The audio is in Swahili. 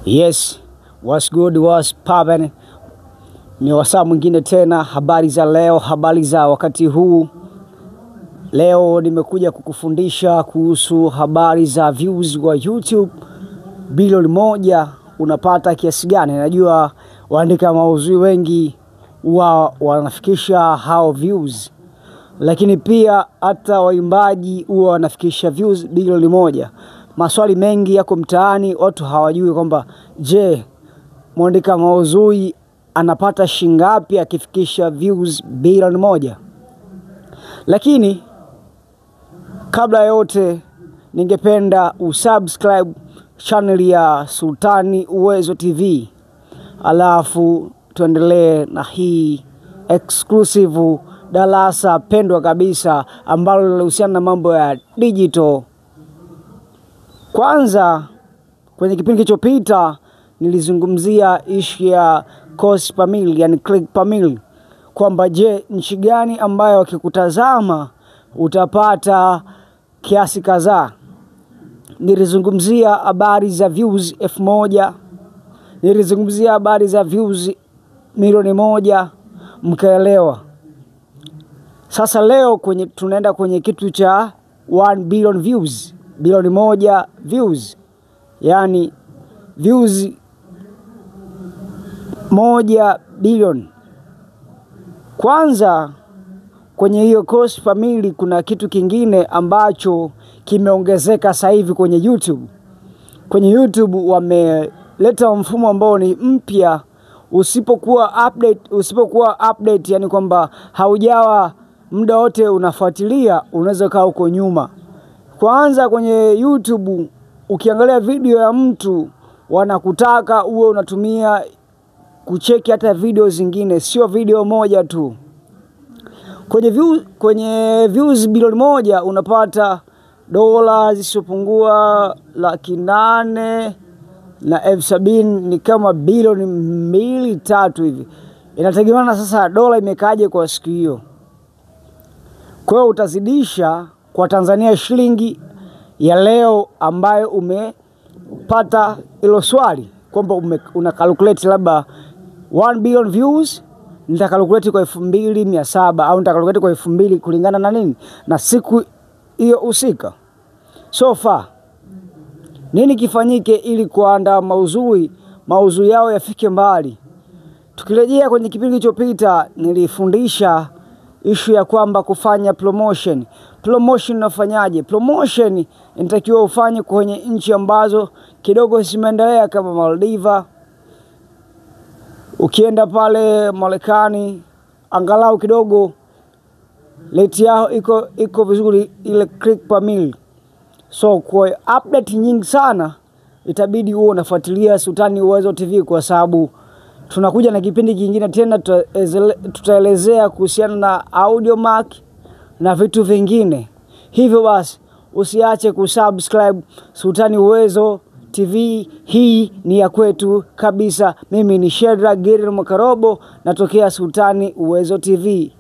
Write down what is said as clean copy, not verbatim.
Yes, what's good, what's poppin'? Ni wasaa mwingine tena, habari za leo, habari za wakati huu. Leo nimekuja kukufundisha kuhusu habari za views wa YouTube. Bilioni 1 unapata kiasi gani? Najua waandika maudhui wengi wanafikisha hao views. Lakini pia hata waimbaji huwa wanafikisha views bilioni 1. Maswali mengi yako mtaani, watu hawajui kwamba je, mwandika maudhui anapata shingapi akifikisha views bilioni 1. Lakini kabla yote ningependa usubscribe channel ya Sultani Uwezo TV. Alafu tuendelee na hii exclusive darasa pendwa kabisa ambalo linahusiana na mambo ya digital. Kwanza kwenye kipindi kilichopita nilizungumzia issue ya cost per mil, yani click per mil, kwamba je, nchi gani ambayo ukikutazama utapata kiasi kadhaa. Nilizungumzia habari za views 1000, nilizungumzia habari za views milioni 1, mkaelewa. Sasa leo tunaenda kwenye kitu cha 1 billion views, bilioni 1 views, yani views 1 billion. Kwanza kwenye hiyo cost per mil kuna kitu kingine ambacho kimeongezeka sasa hivi kwenye YouTube. Kwenye YouTube wameleta mfumo ambao ni mpya. Usipokuwa update, yani kwamba haujawa muda wote unafuatilia, unaweza kaa uko nyuma. Kwanza kwenye YouTube ukiangalia video ya mtu wanakutaka uwe unatumia kucheki hata video zingine, sio video moja tu. Kwenye views bilioni 1 unapata dola zisizopungua 870,000 ni kama bilioni 2-3 hivi. Inategemeana sasa dola imekaje kwa siku hiyo. Kwa hiyo utazidisha kwa Tanzania shilingi ya leo ambayo umepata hilo swali, kwamba una calculate labda 1 billion views, nita calculate kwa 2700 au nita calculate kwa 2000 kulingana na nini na siku hiyo husika. So far nini kifanyike ili kuandaa maudhui yao yafike mbali? Tukirejea kwenye kipindi kilichopita nilifundisha issue ya kwamba kufanya promotion unafanyaje? Promotion inatakiwa ufanye kwenye nchi ambazo kidogo zimeendelea kama Maldives. Ukienda pale Marekani angalau kidogo rate yao iko vizuri, ile click per mil. So kwa update nyingi sana itabidi uwe unafuatilia Sultani Uwezo TV, kwa sababu tunakuja na kipindi kingine tena tutaelezea kuhusiana na audio mark na vitu vingine. Hivyo basi usiache kusubscribe Sultani Uwezo TV, hii ni ya kwetu kabisa. Mimi ni Shedrack Gideon Mwakarobo, natokea Sultani Uwezo TV.